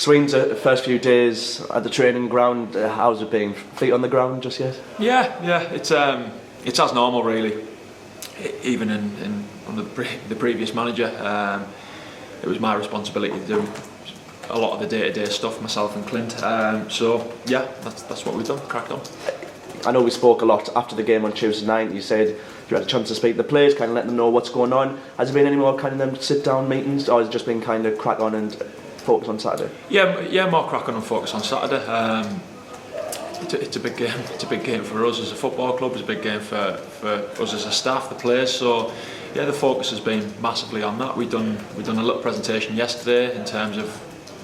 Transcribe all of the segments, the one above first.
Sweeney's the first few days at the training ground. How's it been? Feet on the ground just yet? Yeah. It's as normal really. Even under the previous manager, it was my responsibility to do a lot of the day-to-day stuff, myself and Clint. So yeah, that's what we've done. Cracked on. I know we spoke a lot after the game on Tuesday night. You said you had a chance to speak to the players, kind of let them know what's going on. Has there been any more kind of them sit-down meetings, or has it just been kind of crack on and focus on Saturday? Yeah, more crack on and focus on Saturday. It's a big game. It's a big game for us as a football club. It's a big game for us as a staff, the players. So yeah, the focus has been massively on that. We've done a little presentation yesterday in terms of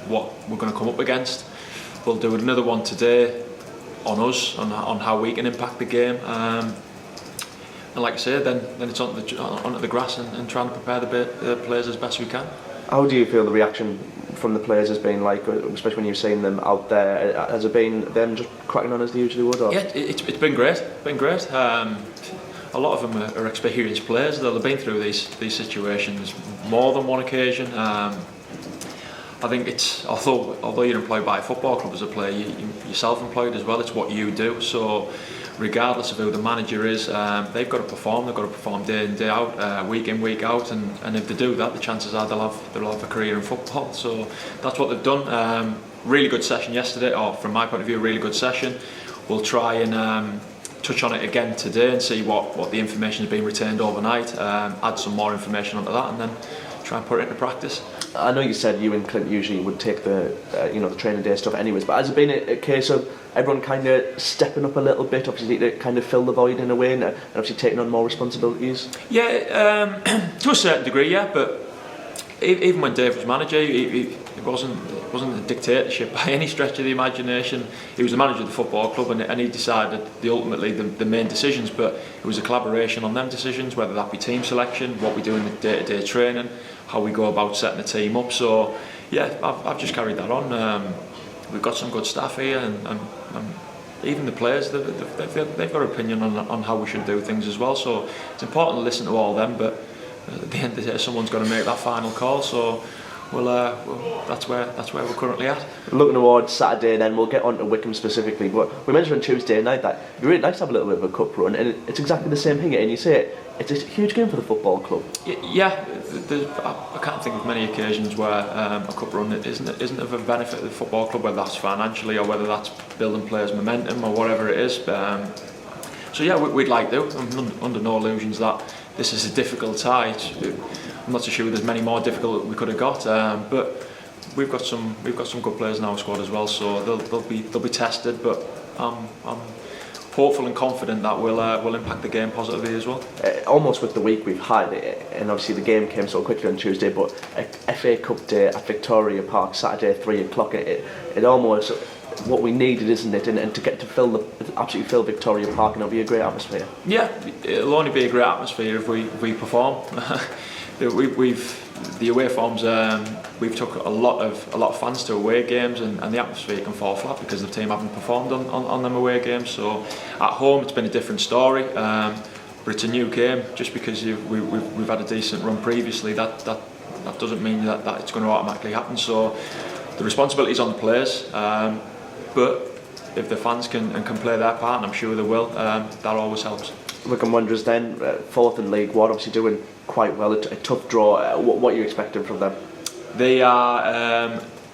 what we're going to come up against. We'll do another one today on us, on how we can impact the game. And like I say, then it's onto the grass and trying to prepare the players as best we can. How do you feel the reaction from the players has been like, especially when you've seen them out there? Has it been them just cracking on as they usually would? Or? Yeah, it's been great. A lot of them are experienced players. They'll have been through these situations more than one occasion. I think it's although you're employed by a football club as a player, you're self-employed as well. It's what you do. So regardless of who the manager is, they've got to perform. They've got to perform day in, day out, week in, week out. And if they do that, the chances are they'll have a career in football. So that's what they've done. Really good session yesterday, or from my point of view, a really good session. We'll try and touch on it again today and see what the information has been retained overnight. Add some more information onto that, and then try and put it into practice. I know you said you and Clint usually would take the the training day stuff anyways, but has it been a case of everyone kind of stepping up a little bit, obviously to kind of fill the void in a way, and obviously taking on more responsibilities? Yeah, to a certain degree, yeah. But even when Dave was manager, it wasn't a dictatorship by any stretch of the imagination. He was the manager of the football club, and he decided ultimately the main decisions. But it was a collaboration on them decisions, whether that be team selection, what we do in the day-to-day training, how we go about setting the team up. So yeah, I've just carried that on. We've got some good staff here, and even the players, they've got an opinion on how we should do things as well. So it's important to listen to all them, but at the end of the day, someone's got to make that final call. So that's where we're currently at. Looking towards Saturday, then we'll get on to Wycombe specifically. But we mentioned on Tuesday night that it'd be really nice to have a little bit of a cup run, and it's exactly the same thing. And you say it's a huge game for the football club. Yeah, I can't think of many occasions where a cup run isn't of a benefit to the football club, whether that's financially or whether that's building players' momentum or whatever it is. So yeah, we'd like to. I'm under no illusions that this is a difficult tie. I'm not so sure there's many more difficult we could have got, but we've got some good players in our squad as well, so they'll be tested. But I'm hopeful and confident that we'll impact the game positively as well. Almost with the week we've had, and obviously the game came so quickly on Tuesday, but a FA Cup day at Victoria Park Saturday 3 o'clock. It almost what we needed, isn't it? And to get to absolutely fill Victoria Park, and it'll be a great atmosphere. Yeah, it'll only be a great atmosphere if we perform. The away forms, we've took a lot of fans to away games, and the atmosphere can fall flat because the team haven't performed on them away games. So at home it's been a different story, but it's a new game. Just because we've had a decent run previously, that doesn't mean that it's going to automatically happen. So the responsibility is on the players, but if the fans can play their part, and I'm sure they will, that always helps. Wycombe Wanderers then, fourth in League One, obviously doing quite well. A tough draw. What are you expecting from them? They're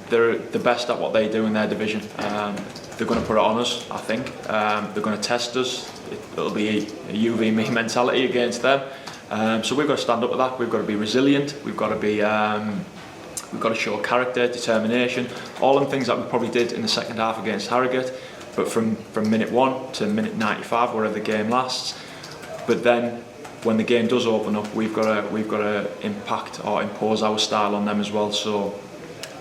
the best at what they do in their division. They're going to put it on us, I think. They're going to test us. It'll be a you v me mentality against them. So we've got to stand up to that. We've got to be resilient. We've got to show character, determination, all them things that we probably did in the second half against Harrogate. But from minute 1 to minute 95, wherever the game lasts. But then, when the game does open up, we've got to impact or impose our style on them as well. So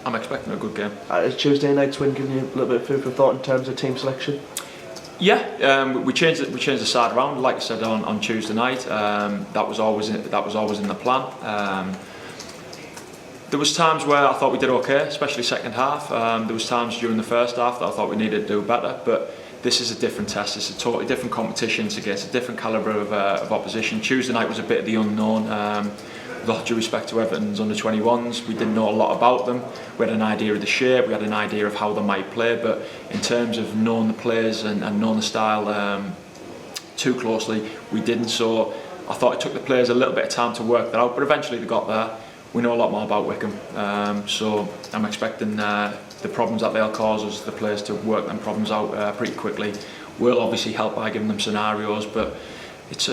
I'm expecting a good game. Is Tuesday night's win giving you a little bit of food for thought in terms of team selection? Yeah, we changed the side around. Like I said on Tuesday night, that was always in the plan. There was times where I thought we did okay, especially second half. There was times during the first half that I thought we needed to do better, but this is a different test. It's a totally different competition. It's against a different calibre of opposition. Tuesday night was a bit of the unknown. with all due respect to Everton's under-21s, we didn't know a lot about them. We had an idea of the shape, we had an idea of how they might play, but in terms of knowing the players and knowing the style too closely, we didn't. So I thought it took the players a little bit of time to work that out, but eventually they got there. We know a lot more about Wycombe, so I'm expecting the problems that they'll cause us, the players, to work them problems out pretty quickly. We'll obviously help by giving them scenarios, but it's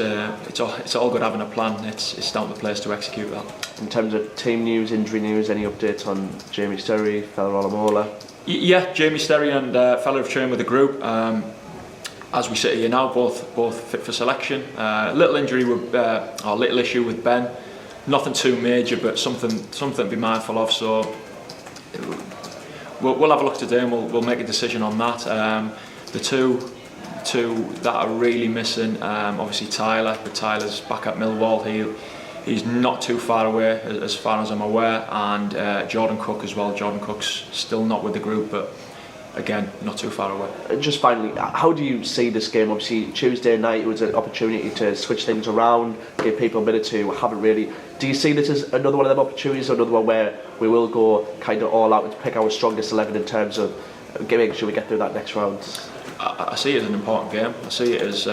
all good having a plan. It's down to the players to execute that. In terms of team news, injury news, any updates on Jamie Sterry, Fella Olamola? Yeah, Jamie Sterry and Fella have trained with the group. As we sit here now, both fit for selection. Little injury with, or little issue with Ben. Nothing too major, but something to be mindful of. So we'll have a look today, and we'll make a decision on that. The two that are really missing, obviously Tyler, but Tyler's back at Millwall. He's not too far away, as far as I'm aware, and Jordan Cook as well. Jordan Cook's still not with the group, but again, not too far away. Just finally, how do you see this game? Obviously, Tuesday night it was an opportunity to switch things around, give people a minute to haven't really. Do you see this as another one of them opportunities, or another one where we will go kind of all out and pick our strongest 11 in terms of making sure we get through that next round? I see it as an important game. I see it as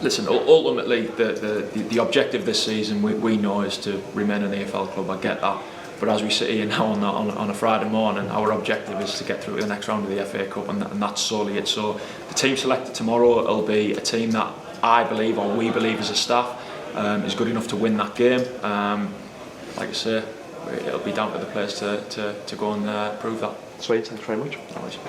listen. Ultimately, the objective this season we know is to remain an AFL club. I get that. But as we sit here now on a Friday morning, our objective is to get through to the next round of the FA Cup, and that's solely it. So the team selected tomorrow will be a team that I believe, or we believe as a staff, is good enough to win that game. Like I say, it'll be down to the players to go and prove that. Sweeney, thanks very much. Always.